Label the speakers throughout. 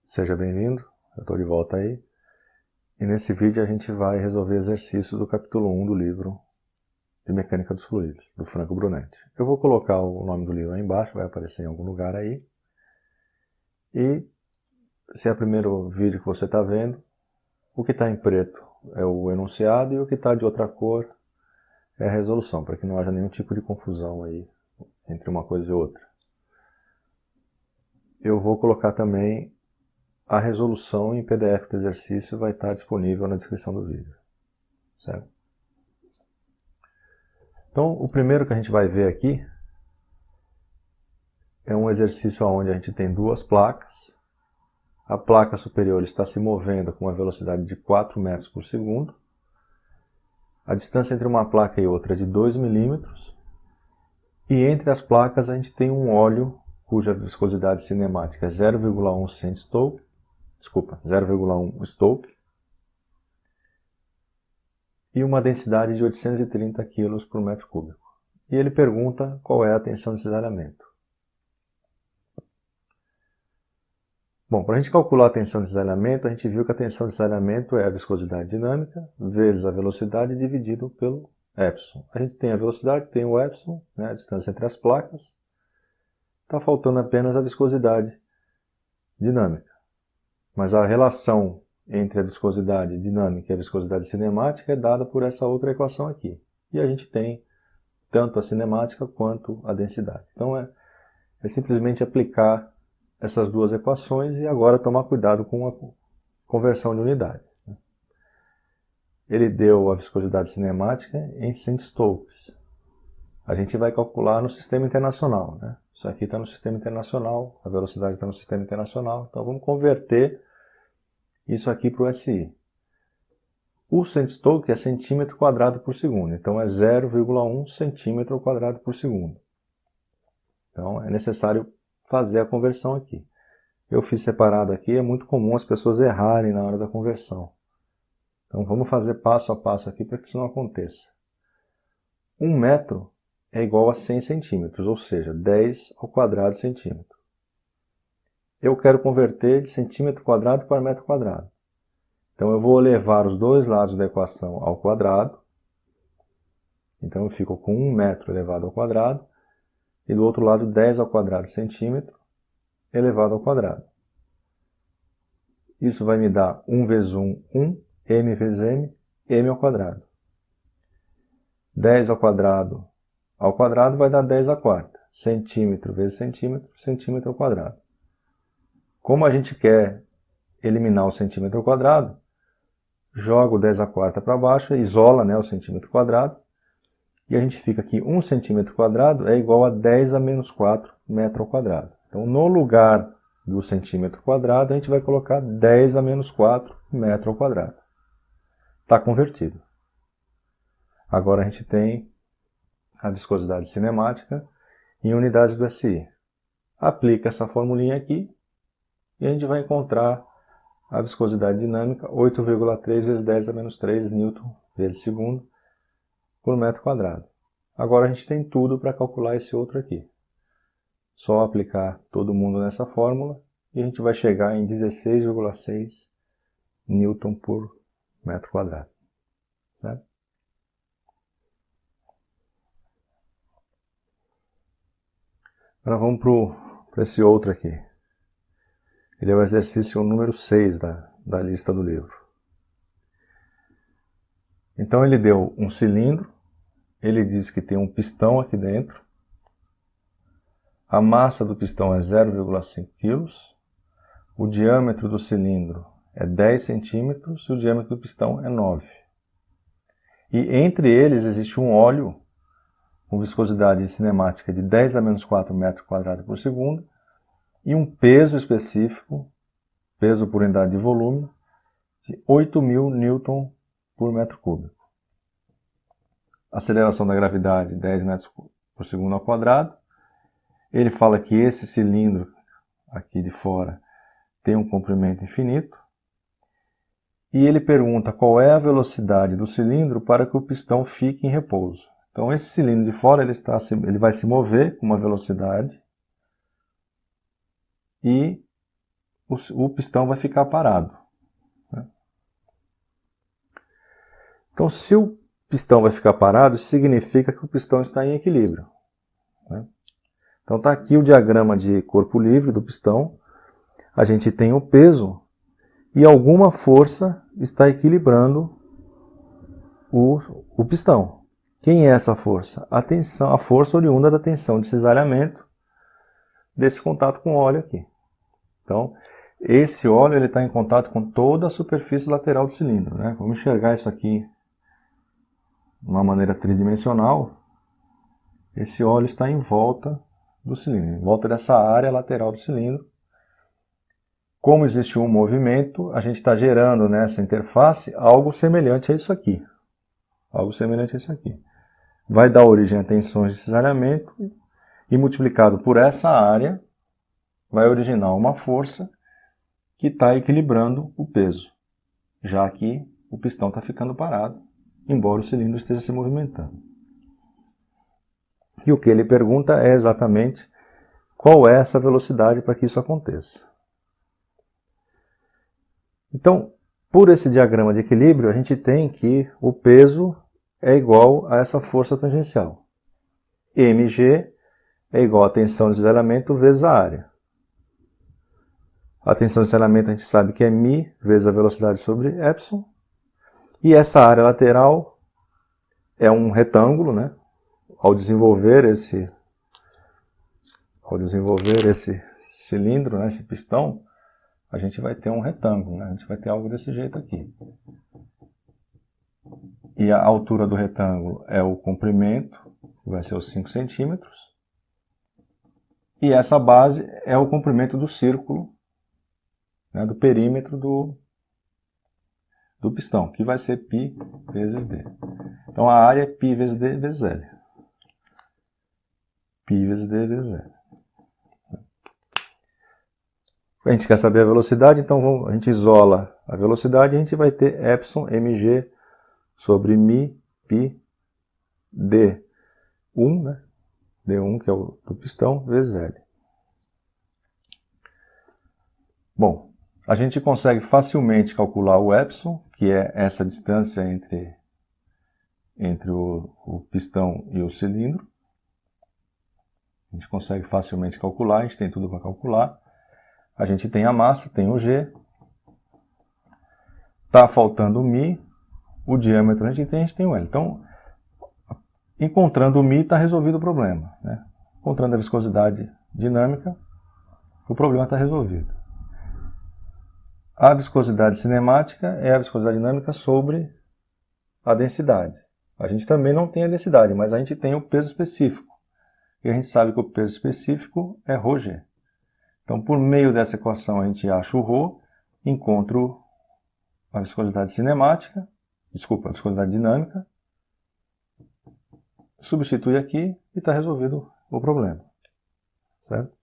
Speaker 1: Seja bem-vindo, eu estou de volta aí. E nesse vídeo a gente vai resolver exercícios do capítulo 1 do livro de Mecânica dos Fluidos, do Franco Brunetti. Eu vou colocar o nome do livro aí embaixo, vai aparecer em algum lugar aí. E se é o primeiro vídeo que você está vendo, o que está em preto é o enunciado e o que está de outra cor é a resolução, para que não haja nenhum tipo de confusão aí entre uma coisa e outra. Eu vou colocar também a resolução em PDF do exercício, vai estar disponível na descrição do vídeo. Certo? Então, o primeiro que a gente vai ver aqui é um exercício onde a gente tem duas placas. A placa superior está se movendo com uma velocidade de 4 metros por segundo. A distância entre uma placa e outra é de 2 milímetros. E entre as placas a gente tem um óleo cuja viscosidade cinemática é 0,1 centstoke, 0,1 stoke, e uma densidade de 830 kg por metro cúbico. E ele pergunta qual é a tensão de cisalhamento. Bom, para a gente calcular a tensão de cisalhamento, a gente viu que a tensão de cisalhamento é a viscosidade dinâmica vezes a velocidade dividido pelo epsilon. A gente tem a velocidade, tem o epsilon, né, a distância entre as placas. Está faltando apenas a viscosidade dinâmica. Mas a relação entre a viscosidade dinâmica e a viscosidade cinemática é dada por essa outra equação aqui. E a gente tem tanto a cinemática quanto a densidade. Então é simplesmente aplicar essas duas equações e agora tomar cuidado com a conversão de unidade. Ele deu a viscosidade cinemática em centstokes. A gente vai calcular no sistema internacional. Né? Isso aqui está no sistema internacional, a velocidade está no sistema internacional, então vamos converter isso aqui para o SI. O centstoke é centímetro quadrado por segundo, então é 0,1 centímetro quadrado por segundo. Então é necessário fazer a conversão aqui. Eu fiz separado aqui, é muito comum as pessoas errarem na hora da conversão. Então vamos fazer passo a passo aqui para que isso não aconteça. 1 metro é igual a 100 centímetros, ou seja, 10 ao quadrado centímetro. Eu quero converter de centímetro quadrado para metro quadrado. Então eu vou levar os dois lados da equação ao quadrado. Então eu fico com 1 metro elevado ao quadrado. E do outro lado 10 ao quadrado centímetro elevado ao quadrado. Isso vai me dar 1 vezes 1, 1, m vezes m ao quadrado. 10 ao quadrado vai dar 10 à quarta. Centímetro vezes centímetro, centímetro ao quadrado. Como a gente quer eliminar o centímetro ao quadrado, joga o 10 à quarta para baixo, isola, né, o centímetro quadrado, e a gente fica aqui 1 centímetro quadrado é igual a 10 a menos 4 metro ao quadrado. Então, no lugar do centímetro quadrado, a gente vai colocar 10 a menos 4 metro ao quadrado. Está convertido. Agora a gente tem a viscosidade cinemática em unidades do SI. Aplica essa formulinha aqui e a gente vai encontrar a viscosidade dinâmica 8,3 vezes 10 a menos 3 newton vezes segundo por metro quadrado. Agora a gente tem tudo para calcular esse outro aqui. Só aplicar todo mundo nessa fórmula e a gente vai chegar em 16,6 newton por metro quadrado. Certo? Agora vamos para esse outro aqui. Ele é o exercício número 6 da lista do livro. Então ele deu um cilindro, ele diz que tem um pistão aqui dentro, a massa do pistão é 0,5 kg, o diâmetro do cilindro é 10 centímetros e o diâmetro do pistão é 9. E entre eles existe um óleo com viscosidade cinemática de 10 a menos 4 metros quadrados por segundo e um peso específico, peso por unidade de volume, de 8.000 newton por metro cúbico. Aceleração da gravidade 10 metros por segundo ao quadrado. Ele fala que esse cilindro aqui de fora tem um comprimento infinito. E ele pergunta qual é a velocidade do cilindro para que o pistão fique em repouso. Então esse cilindro de fora ele vai se mover com uma velocidade e o pistão vai ficar parado. Então, se o pistão vai ficar parado, isso significa que o pistão está em equilíbrio. Então, está aqui o diagrama de corpo livre do pistão. A gente tem o peso e alguma força está equilibrando o pistão. Quem é essa força? A tensão, a força oriunda da tensão de cisalhamento desse contato com o óleo aqui. Então, esse óleo está em contato com toda a superfície lateral do cilindro. Vamos enxergar isso aqui de uma maneira tridimensional. Esse óleo está em volta do cilindro, em volta dessa área lateral do cilindro. Como existe um movimento, a gente está gerando nessa interface algo semelhante a isso aqui. Algo semelhante a isso aqui. Vai dar origem a tensões de cisalhamento e multiplicado por essa área vai originar uma força que está equilibrando o peso, já que o pistão está ficando parado, embora o cilindro esteja se movimentando. E o que ele pergunta é exatamente qual é essa velocidade para que isso aconteça. Então, por esse diagrama de equilíbrio, a gente tem que o peso é igual a essa força tangencial. mg é igual a tensão de cisalhamento vezes a área. A tensão de cisalhamento a gente sabe que é μ vezes a velocidade sobre epsilon. E essa área lateral é um retângulo, Ao desenvolver esse cilindro, esse pistão, a gente vai ter um retângulo, A gente vai ter algo desse jeito aqui. E a altura do retângulo é o comprimento, que vai ser os 5 centímetros. E essa base é o comprimento do círculo, do perímetro do pistão, que vai ser π vezes d. Então a área é π vezes d vezes L. π vezes d vezes L. A gente quer saber a velocidade, então a gente isola a velocidade e a gente vai ter epsilon mg sobre μ π d1, d1 que é o do pistão, vezes L. Bom, a gente consegue facilmente calcular o epsilon, que é essa distância entre o pistão e o cilindro. A gente consegue facilmente calcular, a gente tem tudo para calcular. A gente tem a massa, tem o G. Está faltando o μ, o diâmetro a gente tem o L. Então, encontrando o μ está resolvido o problema. Encontrando a viscosidade dinâmica, o problema está resolvido. A viscosidade cinemática é a viscosidade dinâmica sobre a densidade. A gente também não tem a densidade, mas a gente tem o peso específico. E a gente sabe que o peso específico é ρg. Então, por meio dessa equação, a gente acha o ρ, encontra a viscosidade cinemática, a viscosidade dinâmica, substitui aqui e está resolvido o problema. Certo?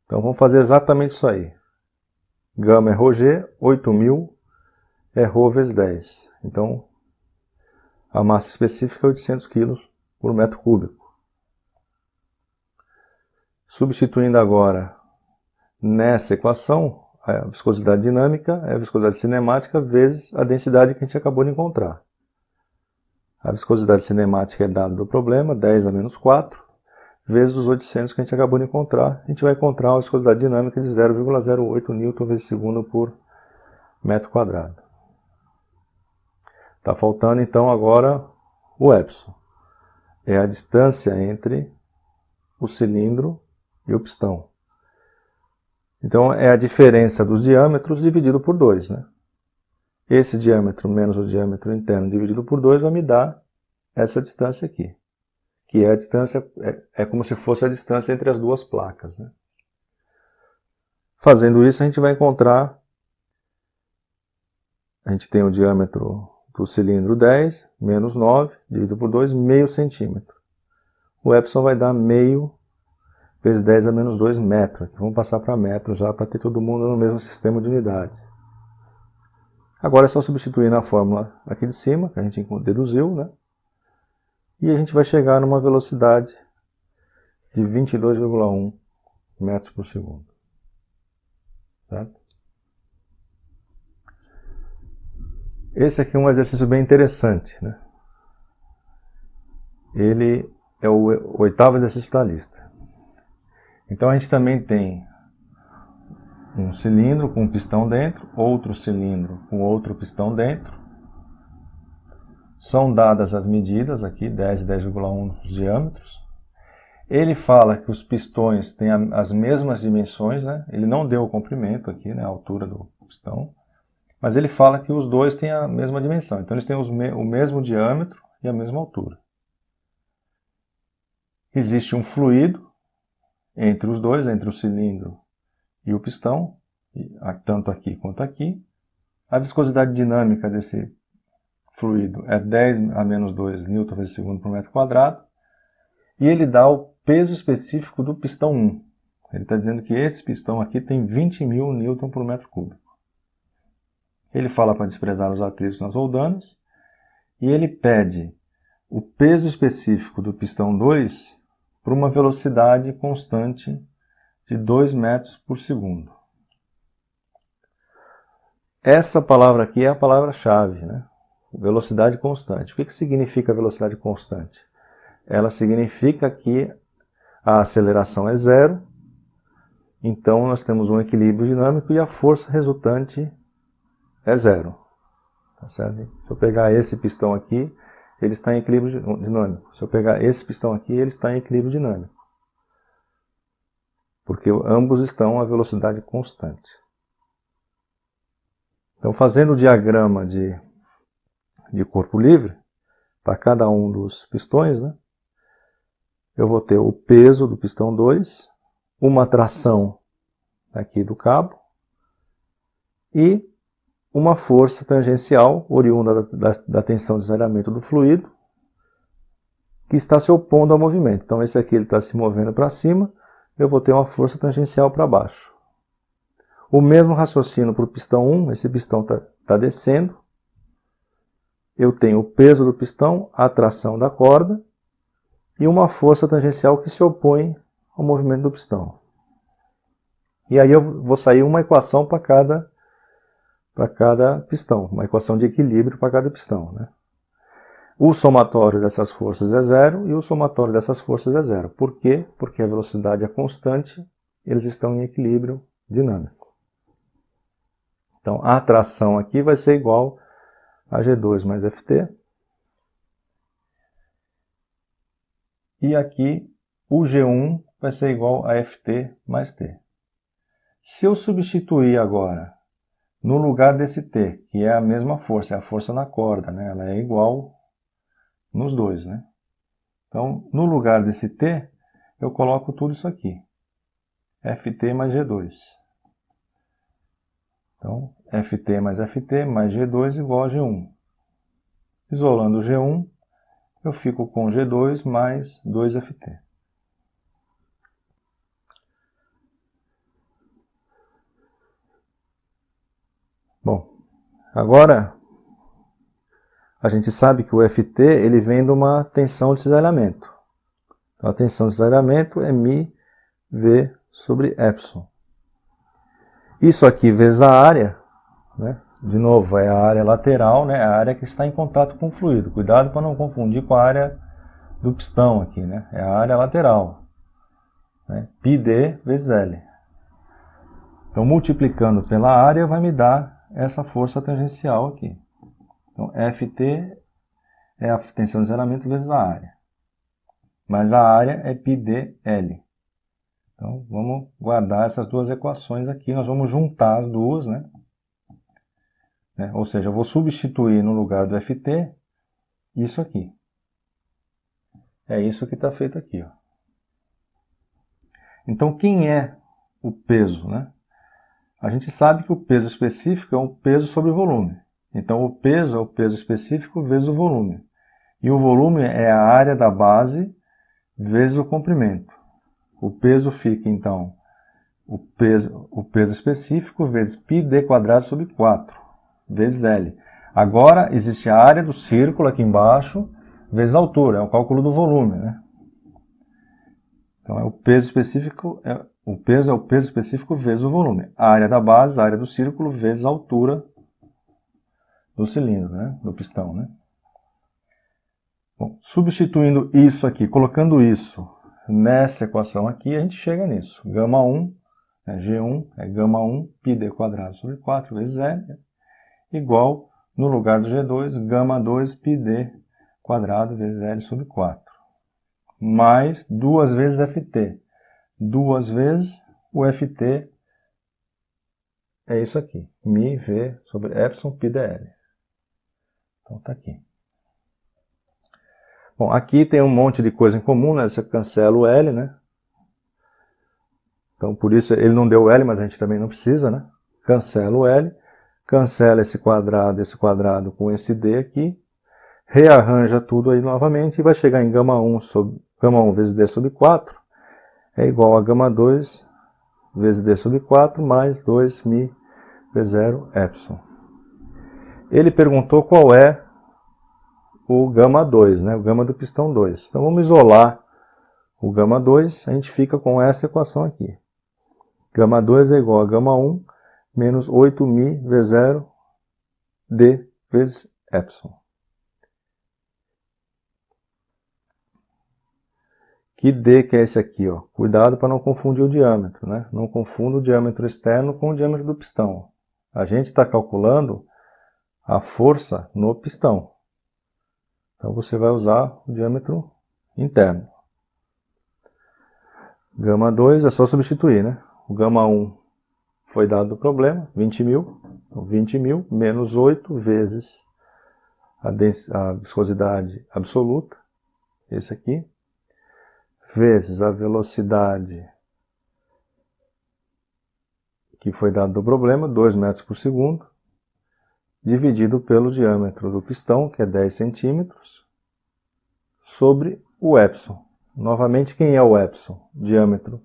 Speaker 1: Então, vamos fazer exatamente isso aí. Gama é ρg, 8.000 é ρ vezes 10. Então, a massa específica é 800 kg por metro cúbico. Substituindo agora nessa equação, a viscosidade dinâmica é a viscosidade cinemática vezes a densidade que a gente acabou de encontrar. A viscosidade cinemática é dado do problema, 10 a menos 4, vezes os 800 que a gente acabou de encontrar. A gente vai encontrar uma viscosidade dinâmica de 0,08 Newton vezes segundo por metro quadrado. Está faltando então agora o epsilon. É a distância entre o cilindro e o pistão. Então é a diferença dos diâmetros dividido por 2. Esse diâmetro menos o diâmetro interno dividido por 2 vai me dar essa distância aqui. Que é a distância, é como se fosse a distância entre as duas placas. Fazendo isso a gente vai encontrar, a gente tem o diâmetro do cilindro 10 menos 9 dividido por 2, meio centímetro. O epsilon vai dar meio vezes 10 a menos 2 metros. Vamos passar para metro já para ter todo mundo no mesmo sistema de unidade. Agora é só substituir na fórmula aqui de cima, que a gente deduziu, E a gente vai chegar numa velocidade de 22,1 metros por segundo. Certo? Esse aqui é um exercício bem interessante, né? Ele é o 8º exercício da lista. Então a gente também tem um cilindro com um pistão dentro, outro cilindro com outro pistão dentro. São dadas as medidas aqui, 10 e 10,1 diâmetros. Ele fala que os pistões têm as mesmas dimensões, né? Ele não deu o comprimento aqui, né? A altura do pistão. Mas ele fala que os dois têm a mesma dimensão. Então eles têm o mesmo diâmetro e a mesma altura. Existe um fluido entre os dois, entre o cilindro e o pistão, tanto aqui quanto aqui. A viscosidade dinâmica desse fluido é 10 a menos 2 Nm/s por metro quadrado. E ele dá o peso específico do pistão 1. Ele está dizendo que esse pistão aqui tem 20.000 Nm por metro cúbico. Ele fala para desprezar os atritos nas roldanas. E ele pede o peso específico do pistão 2 por uma velocidade constante de 2 metros por segundo. Essa palavra aqui é a palavra-chave, né? Velocidade constante. O que significa velocidade constante? Ela significa que a aceleração é zero, então nós temos um equilíbrio dinâmico e a força resultante é zero. Tá certo? Se eu pegar esse pistão aqui, ele está em equilíbrio dinâmico. Se eu pegar esse pistão aqui, ele está em equilíbrio dinâmico. Porque ambos estão a velocidade constante. Então, fazendo o diagrama de corpo livre, para cada um dos pistões, né, eu vou ter o peso do pistão 2, uma tração aqui do cabo e uma força tangencial oriunda da tensão de desalinhamento do fluido que está se opondo ao movimento. Então esse aqui ele está se movendo para cima, eu vou ter uma força tangencial para baixo. O mesmo raciocínio para o pistão 1, esse pistão está descendo, eu tenho o peso do pistão, a tração da corda e uma força tangencial que se opõe ao movimento do pistão. E aí eu vou sair uma equação para cada pistão, uma equação de equilíbrio para cada pistão, né? O somatório dessas forças é zero e o somatório dessas forças é zero. Por quê? Porque a velocidade é constante, eles estão em equilíbrio dinâmico. Então a tração aqui vai ser igual a G2 mais Ft. E aqui o G1 vai ser igual a Ft mais T. Se eu substituir agora no lugar desse T, que é a mesma força, é a força na corda, né? Ela é igual nos dois, né? Então, no lugar desse T, eu coloco tudo isso aqui. Ft mais G2. Então, Ft mais G2 igual a G1. Isolando o G1, eu fico com G2 mais 2Ft. Bom, agora a gente sabe que o Ft ele vem de uma tensão de cisalhamento. Então, a tensão de cisalhamento é μV sobre epsilon. Isso aqui vezes a área, né? De novo, é a área lateral, né? A área que está em contato com o fluido. Cuidado para não confundir com a área do pistão aqui, né? É a área lateral, né? πd vezes L. Então, multiplicando pela área vai me dar essa força tangencial aqui. Então, Ft é a tensão de cisalhamento vezes a área. Mas a área é πdL. Então, vamos guardar essas duas equações aqui. Nós vamos juntar as duas, né? Ou seja, eu vou substituir no lugar do Ft isso aqui. É isso que está feito aqui, ó. Então, quem é o peso, né? A gente sabe que o peso específico é um peso sobre volume. Então, o peso é o peso específico vezes o volume. E o volume é a área da base vezes o comprimento. O peso fica, então, o peso específico vezes πd² sobre 4, vezes L. Agora, existe a área do círculo aqui embaixo, vezes a altura, é o cálculo do volume, né? Então, o peso específico é o peso específico vezes o volume. A área da base, a área do círculo, vezes a altura do cilindro, né? Do pistão, né? Bom, substituindo isso aqui, colocando isso nessa equação aqui, a gente chega nisso. Gama 1, G1 é gama 1 πd quadrado sobre 4 vezes L, igual, no lugar do G2, gama 2 πd quadrado vezes L sobre 4. Mais 2 vezes Ft. 2 vezes o Ft é isso aqui. Mi V sobre epsilon πdl. Então tá aqui. Bom, aqui tem um monte de coisa em comum, né? Você cancela o L, né? Então por isso ele não deu o L, mas a gente também não precisa, né? Cancela o L, cancela esse quadrado com esse D aqui, rearranja tudo aí novamente e vai chegar em gama 1 vezes D sobre 4 é igual a gama 2 vezes D sobre 4 mais 2 mi V0 epsilon. Ele perguntou qual é o gama 2, né? O gama do pistão 2. Então vamos isolar o gama 2, a gente fica com essa equação aqui. Gama 2 é igual a gama 1 menos 8 mi V0 D vezes epsilon. Que D que é esse aqui, ó? Cuidado para não confundir o diâmetro, né? Não confunda o diâmetro externo com o diâmetro do pistão. A gente está calculando a força no pistão. Então você vai usar o diâmetro interno. Gama 2 é só substituir, né? O gama 1 foi dado do problema, 20 mil. Então 20 mil menos 8 vezes a viscosidade absoluta, esse aqui, vezes a velocidade que foi dado do problema, 2 metros por segundo, dividido pelo diâmetro do pistão, que é 10 centímetros, sobre o epsilon. Novamente, quem é o epsilon? Diâmetro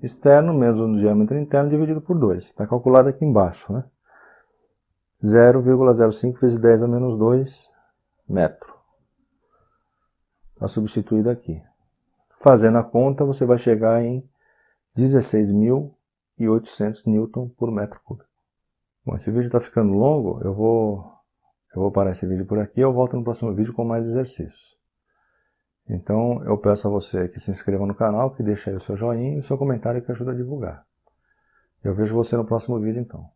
Speaker 1: externo menos o diâmetro interno dividido por 2. Está calculado aqui embaixo, né? 0,05 vezes 10 a menos 2 metro. Está substituído aqui. Fazendo a conta, você vai chegar em 16.800 newton por metro cúbico. Bom, esse vídeo está ficando longo, eu vou parar esse vídeo por aqui e eu volto no próximo vídeo com mais exercícios. Então, eu peço a você que se inscreva no canal, que deixe aí o seu joinha e o seu comentário que ajuda a divulgar. Eu vejo você no próximo vídeo então.